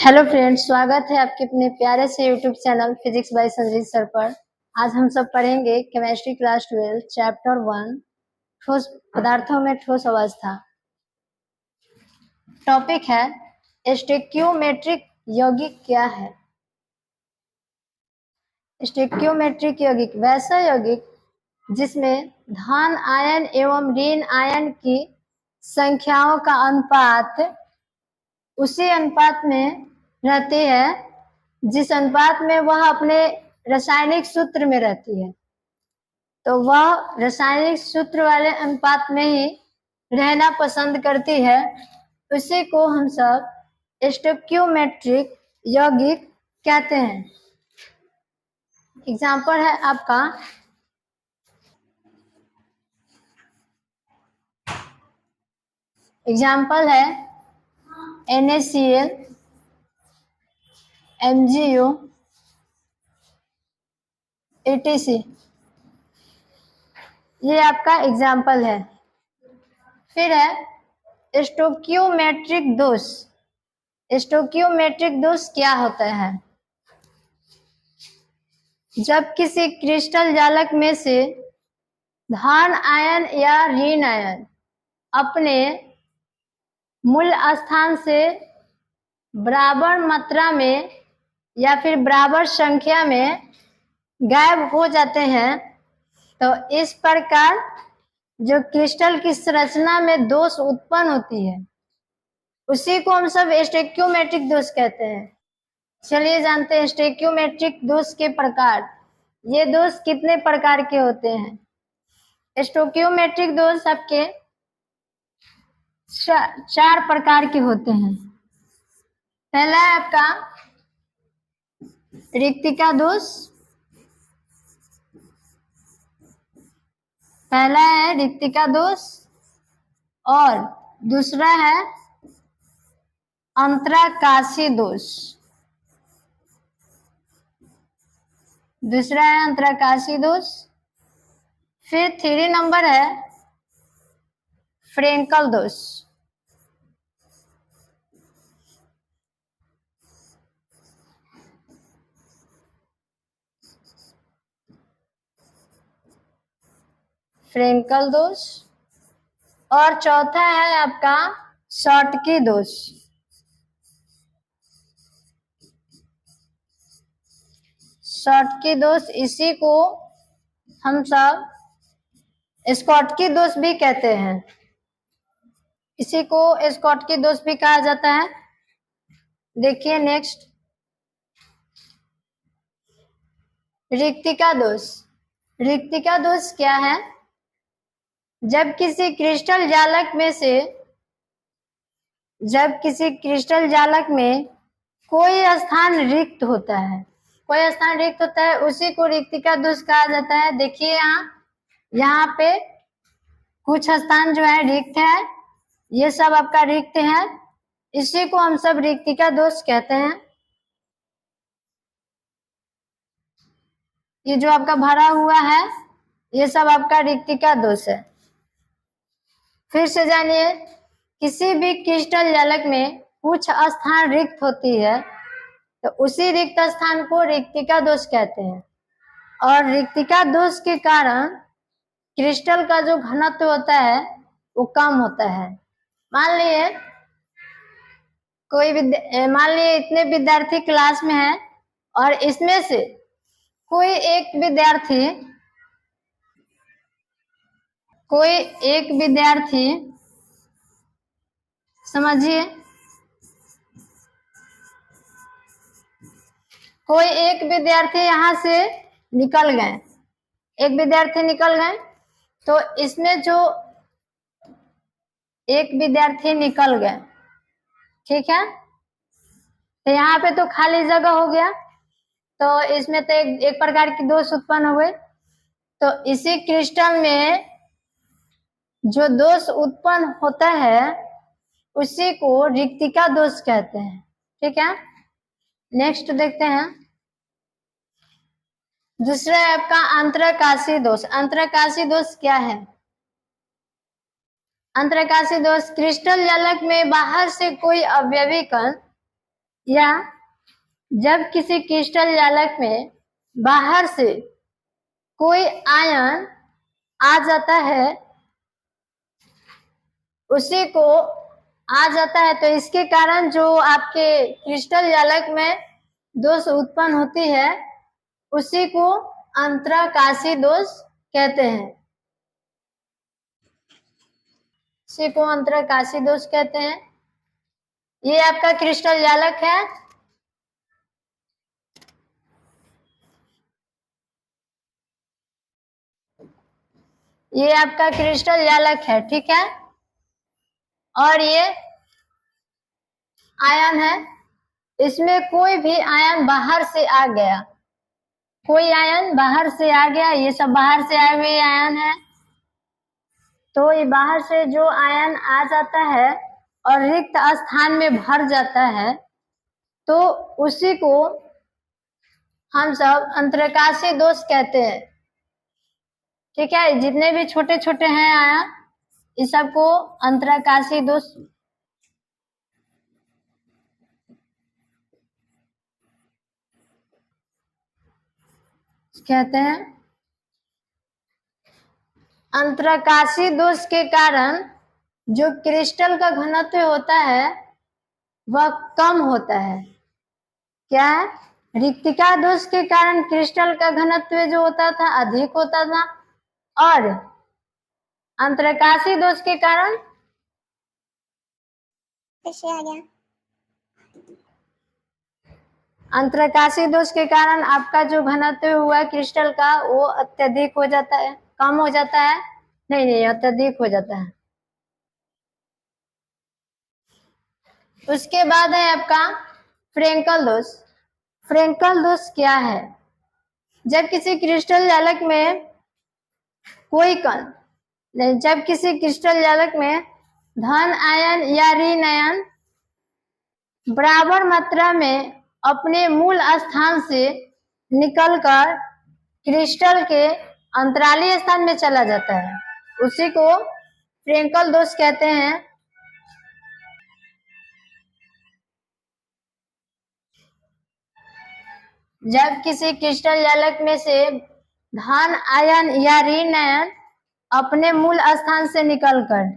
Hello friends, स्वागत है आपके अपने प्यारे से YouTube channel physics bye Sanjeet sir पर। आज हम सब पढ़ेंगे केमिस्ट्री क्लास 12 चैप्टर 1 ठोस पदार्थों में ठोस अवस्था। टॉपिक है स्टोइकियोमेट्रिक यौगिक क्या है। स्टोइकियोमेट्रिक यौगिक वैसा यौगिक जिसमें धन आयन एवं ऋण आयन की संख्याओं का अनुपात उसी अनुपात में रहती है जिस अनुपात में वह अपने रासायनिक सूत्र में रहती है। तो वह रासायनिक सूत्र वाले अनुपात में ही रहना पसंद करती है, उसी को हम सब स्टोइकियोमेट्रिक यौगिक कहते हैं। एग्जाम्पल है आपका एग्जाम्पल है NaCl, MgO, etc। ये आपका एग्जाम्पल है। फिर है स्टोइकियोमेट्रिक दोष। स्टोइकियोमेट्रिक दोष क्या होता है? जब किसी क्रिस्टल जालक में से धन आयन या ऋण आयन अपने मूल स्थान से बराबर मात्रा में या फिर बराबर संख्या में गायब हो जाते हैं, तो इस प्रकार जो क्रिस्टल की संरचना में दोष उत्पन्न होती है उसी को हम सब स्टोइकियोमेट्रिक दोष कहते हैं। चलिए जानते हैं स्टोइकियोमेट्रिक दोष के प्रकार। ये दोष कितने प्रकार के होते हैं? स्टोइकियोमेट्रिक दोष आपके चार प्रकार के होते हैं। पहला है आपका रिक्तिका दोष। पहला है रिक्तिका दोष और दूसरा है अंतराकाशी दोष। दूसरा है अंतराकाशी दोष। फिर 3 नंबर है फ्रेंकल दोष। फ्रेंकल दोष और चौथा है आपका शॉटकी दोष। शॉटकी दोष, इसी को हम सब स्कॉटकी दोष भी कहते हैं। इसी को स्कॉटकी दोष भी कहा जाता है। देखिए नेक्स्ट रिक्तिका दोष। रिक्तिका दोष क्या है? जब किसी क्रिस्टल जालक में कोई स्थान रिक्त होता है, उसी को रिक्तिका दोष कहा जाता है। देखिए यहाँ पे कुछ स्थान जो है रिक्त है, ये सब आपका रिक्त है, इसी को हम सब रिक्तिका दोष कहते हैं। ये जो आपका भरा हुआ है ये सब आपका रिक्तिका दोष है। फिर से जानिए, किसी भी क्रिस्टल जालक में कुछ स्थान रिक्त होती है तो उसी रिक्त स्थान को रिक्तिका दोष कहते हैं। और रिक्तिका दोष के कारण क्रिस्टल का जो घनत्व होता है वो कम होता है। मान लिए इतने विद्यार्थी क्लास में है और इसमें से कोई एक विद्यार्थी समझिए, कोई एक विद्यार्थी यहाँ से निकल गए, तो इसमें जो एक विद्यार्थी निकल गए, ठीक है, तो यहाँ पे तो खाली जगह हो गया, तो इसमें तो एक प्रकार की दोष उत्पन्न हो गए। तो इसी क्रिस्टल में जो दोष उत्पन्न होता है उसी को रिक्तिका दोष कहते हैं। ठीक है, नेक्स्ट देखते हैं। दूसरा है आपका अंतराकाशी दोष। अंतराकाशी दोष क्या है? अंतराकाशी दोष क्रिस्टल जालक में बाहर से कोई अवयवी कण या जब किसी क्रिस्टल जालक में बाहर से कोई आयन आ जाता है, उसी को आ जाता है, तो इसके कारण जो आपके क्रिस्टल जालक में दोष उत्पन्न होती है उसी को अंतराकाशी दोष कहते हैं। इसी को अंतराकाशी दोष कहते हैं। ये आपका क्रिस्टल जालक है। ये आपका क्रिस्टल जालक है, ठीक है। और ये आयन है, इसमें कोई भी आयन बाहर से आ गया, कोई आयन बाहर से आ गया, ये सब बाहर से आए हुए आयन है। तो ये बाहर से जो आयन आ जाता है और रिक्त स्थान में भर जाता है, तो उसी को हम सब अंतराकाशी दोष कहते हैं, ठीक है। जितने भी छोटे छोटे हैं आयन, इस सबको अंतराकाशी दोष कहते हैं। अंतराकाशी दोष के कारण जो क्रिस्टल का घनत्व होता है वह कम होता है। क्या है? रिक्तिका दोष के कारण क्रिस्टल का घनत्व जो होता था अधिक होता था, और अंतराकाशी दोष के कारण आ गया। अंतराकाशी दोष के कारण आपका जो घनत्व हुआ क्रिस्टल का वो अत्यधिक हो जाता है, कम हो जाता है, नहीं अत्यधिक हो जाता है। उसके बाद है आपका फ्रेंकल दोष। फ्रेंकल दोष क्या है? जब किसी क्रिस्टल जालक में कोई कण, जब किसी क्रिस्टल जालक में धन आयन या ऋण आयन बराबर मात्रा में अपने मूल स्थान से निकलकर क्रिस्टल के अंतराली स्थान में चला जाता है, उसी को फ्रेंकल दोष कहते हैं। जब किसी क्रिस्टल जालक में से धन आयन या ऋण आयन अपने मूल स्थान से निकलकर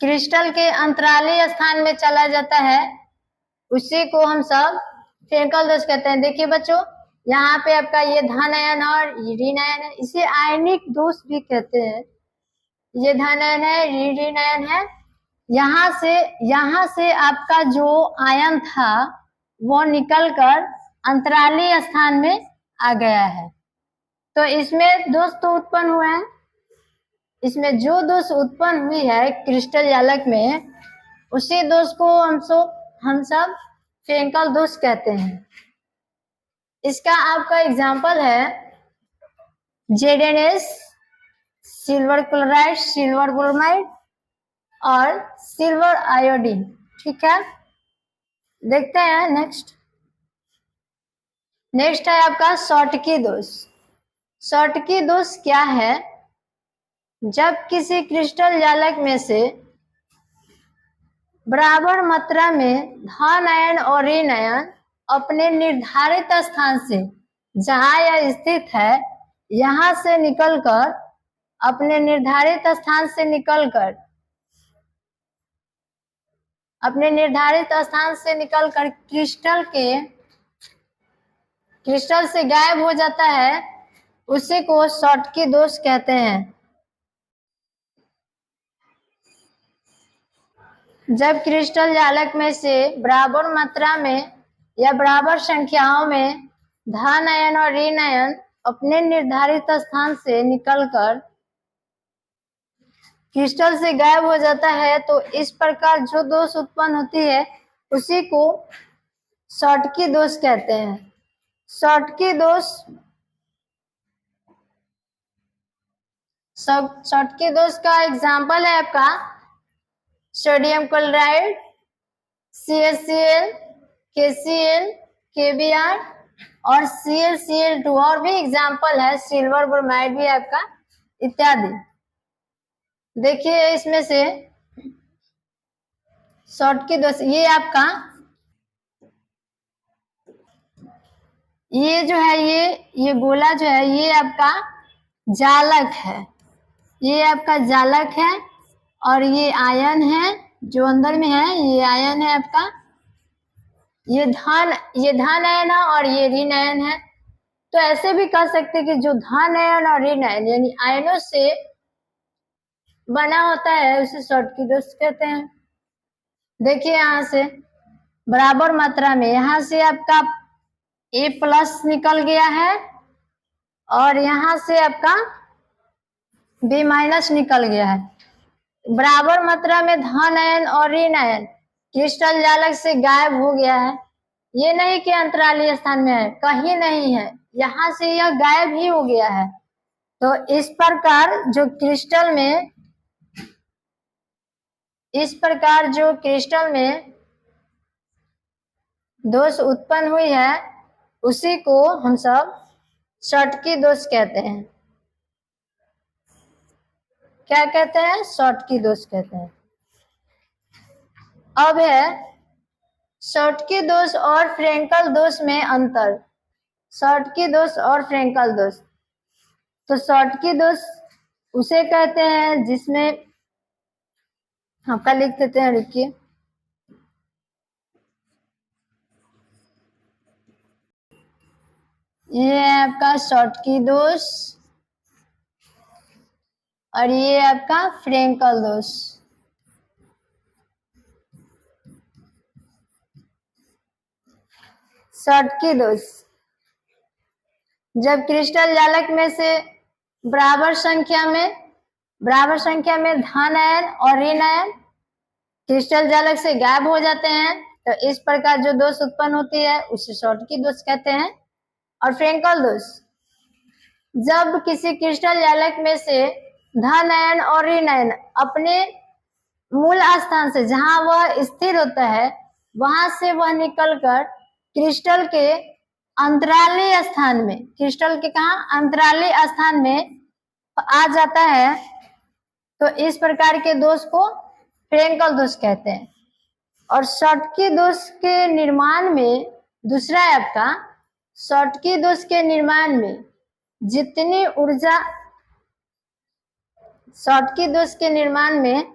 क्रिस्टल के अंतराली स्थान में चला जाता है, उसी को हम सब फ्रेंकल दोष कहते हैं। देखिए बच्चों, यहाँ पे आपका ये धन आयन और ऋण आयन है, इसे आयनिक दोष भी कहते हैं। ये धन आयन है, ऋण आयन है। यहाँ से आपका जो आयन था वो निकलकर अंतराली स्थान में आ गया है, तो इसमें दोष तो उत्पन्न हुआ है। इसमें जो दोष उत्पन्न हुई है क्रिस्टल जालक में, उसी दोष को हम सब फ्रेंकल दोष कहते हैं। इसका आपका एग्जाम्पल है ZnS, silver chloride, silver bromide और सिल्वर आयोडीन, ठीक है। देखते हैं नेक्स्ट है आपका शॉटकी दोष। शॉटकी दोष क्या है? जब किसी क्रिस्टल जालक में से बराबर मात्रा में धन आयन और ऋण आयन अपने निर्धारित स्थान से, जहां यह स्थित है, यहां से निकलकर अपने निर्धारित स्थान से क्रिस्टल से गायब हो जाता है, उसी को शॉटकी दोष कहते हैं। जब क्रिस्टल जालक में से बराबर मात्रा में या बराबर संख्याओं में धन आयन और ऋण आयन अपने निर्धारित स्थान से निकलकर क्रिस्टल से गायब हो जाता है, तो इस प्रकार जो दोष उत्पन्न होती है उसी को शॉटकी दोष कहते हैं। शॉटकी दोष का एग्जाम्पल है आपका sodium chloride, CaCl, KCl, KBr और ClCl2, और भी एग्जाम्पल है, सिल्वर ब्रोमाइड भी आपका, इत्यादि। देखिए इसमें से शॉटकी दोष, ये जो है ये गोला जो है ये आपका जालक है, ये आपका जालक है और ये आयन है जो अंदर में है, ये आयन है आपका, ये धन आयन है और ये ऋण आयन है। तो ऐसे भी कह सकते हैं कि जो धन आयन और ऋण आयन यानी आयनों से बना होता है उसे शॉटकी दोष कहते हैं। देखिए यहाँ से बराबर मात्रा में यहाँ से आपका A+ निकल गया है और यहाँ से आपका B- निकल गया है। बराबर मात्रा में धन आयन और ऋण आयन क्रिस्टल जालक से गायब हो गया है। ये नहीं कि अंतरालीय स्थान में है, कहीं नहीं है, यहाँ से यह गायब ही हो गया है। तो इस प्रकार जो क्रिस्टल में दोष उत्पन्न हुई है उसी को हम सब शॉटकी दोष कहते हैं। क्या कहते हैं? शॉटकी दोष कहते हैं। अब है शॉटकी दोष और फ्रेंकल दोष में अंतर। शॉटकी दोष और फ्रेंकल दोष, तो शॉटकी दोष उसे कहते हैं जिसमें आपका लिख देते हैं, लिखिए, ये है आपका शॉटकी दोष और ये आपका फ्रेंकल दोष। शॉटकी दोष जब क्रिस्टल जालक में से बराबर संख्या में धन आयन और ऋण आयन क्रिस्टल जालक से गायब हो जाते हैं, तो इस प्रकार जो दोष उत्पन्न होती है उसे शॉटकी दोष कहते हैं। और फ्रेंकल दोष जब किसी क्रिस्टल जालक में से धन आयन और ऋण आयन अपने मूल स्थान से, जहां वह स्थिर होता है, वहां से वह निकलकर क्रिस्टल के अंतराली स्थान में, क्रिस्टल के अंतराली स्थान में आ जाता है, तो इस प्रकार के दोष को फ्रेंकल दोष कहते हैं। और शॉटकी दोष के निर्माण में दूसरा है आपका, शॉटकी दोष के निर्माण में जितनी ऊर्जा, शॉटकी दोष के निर्माण में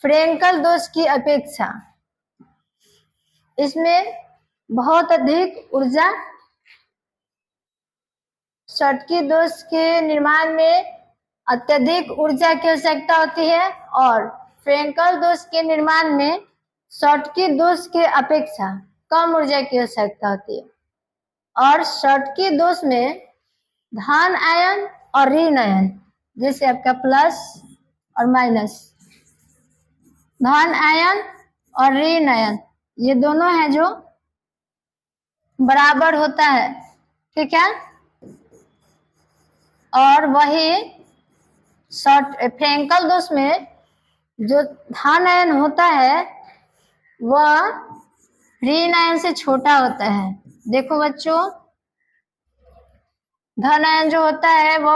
फ्रेंकल दोष की अपेक्षा इसमें बहुत अधिक ऊर्जा, शॉटकी दोष के निर्माण में अत्यधिक ऊर्जा की आवश्यकता होती है और फ्रेंकल दोष के निर्माण में शॉटकी दोष के अपेक्षा कम ऊर्जा की आवश्यकता होती है। और शॉटकी दोष में धन आयन और ऋण आयन, जैसे आपका प्लस और माइनस, धन आयन और ऋण आयन ये दोनों है जो बराबर होता है, ठीक है। और वही फ्रेंकल दोष में जो धन आयन होता है वह ऋण आयन से छोटा होता है। देखो बच्चों, धन आयन जो होता है वो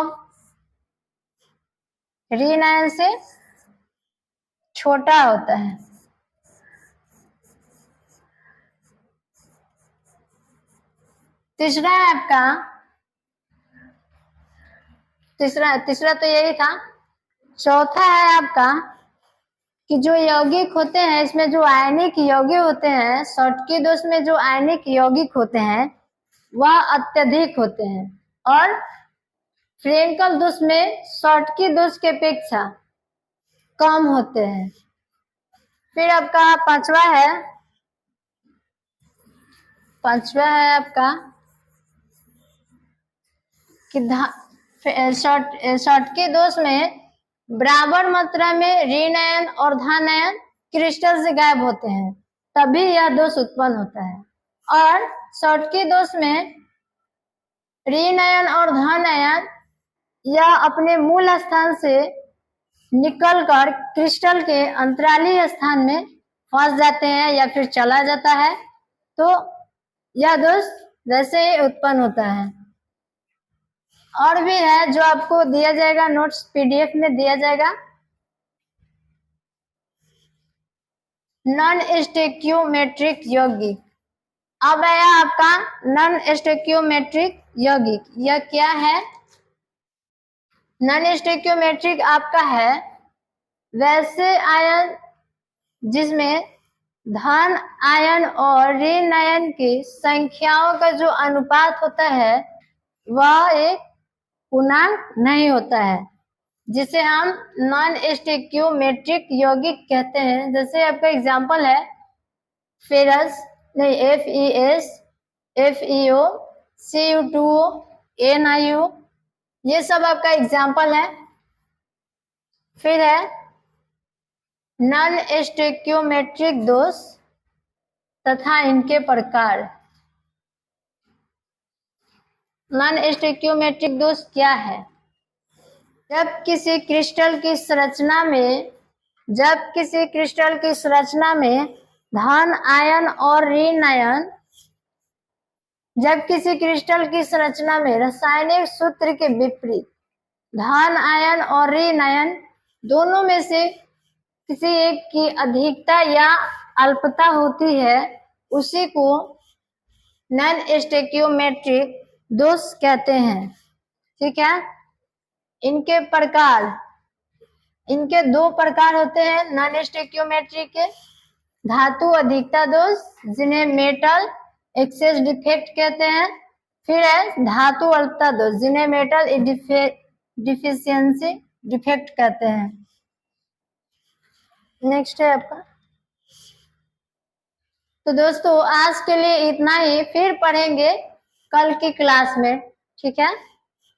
ऋण आयन से छोटा होता है। तीसरा है आपका, तीसरा तो यही था। चौथा है आपका कि जो यौगिक होते हैं, इसमें जो आयनिक यौगिक होते हैं, शॉटकी दोष में जो आयनिक यौगिक होते हैं वह अत्यधिक होते हैं और फ्रेंकल दोष में शॉटकी दोष के अपेक्षा कम होते हैं। फिर आपका पांचवा है आपका कि शॉटकी दोष में बराबर मात्रा में ऋण आयन और धन आयन क्रिस्टल से गायब होते हैं, तभी यह दोष उत्पन्न होता है। और शॉटकी दोष में ऋण आयन और धन आयन यह अपने मूल स्थान से निकलकर क्रिस्टल के अंतराली स्थान में फंस जाते हैं या फिर चला जाता है, तो यह दोष वैसे ही उत्पन्न होता है। और भी है जो आपको दिया जाएगा, नोट्स PDF में दिया जाएगा, नॉन स्टोइकियोमेट्रिक यौगिक। अब आया आपका नॉन स्टोइकियोमेट्रिक यौगिक। यह क्या है? नॉन स्टोइकियोमेट्रिक आपका है वैसे आयन जिसमें धन आयन और ऋण आयन की संख्याओं का जो अनुपात होता है वह एक पूर्णांक नहीं होता है, जिसे हम नॉन स्टोइकियोमेट्रिक यौगिक कहते हैं। जैसे आपका एग्जांपल है फेरस नहीं FeS, FeO, Cu2O, NiO, ये सब आपका एग्जांपल है। फिर है नॉन स्टोइकियोमेट्रिक दोष तथा इनके प्रकार। नॉन स्टोइकियोमेट्रिक दोष क्या है? जब किसी क्रिस्टल की संरचना में धन आयन और ऋण आयन, जब किसी क्रिस्टल की संरचना में रासायनिक सूत्र के विपरीत धन आयन और ऋण आयन दोनों में से किसी एक की अधिकता या अल्पता होती है, उसी को नॉन स्टोइकियोमेट्रिक दोष कहते हैं। ठीक है। इनके प्रकार, इनके दो प्रकार होते हैं नॉन स्टोइकियोमेट्रिक के। धातु अधिकता दोष जिन्हें मेटल एक्सेस डिफेक्ट कहते हैं। फिर है धातु अल्पता दोष जिन्हें मेटल डिफिशियंसी डिफेक्ट कहते हैं। नेक्स्ट है आपका। तो दोस्तों आज के लिए इतना ही, फिर पढ़ेंगे कल की क्लास में। ठीक है।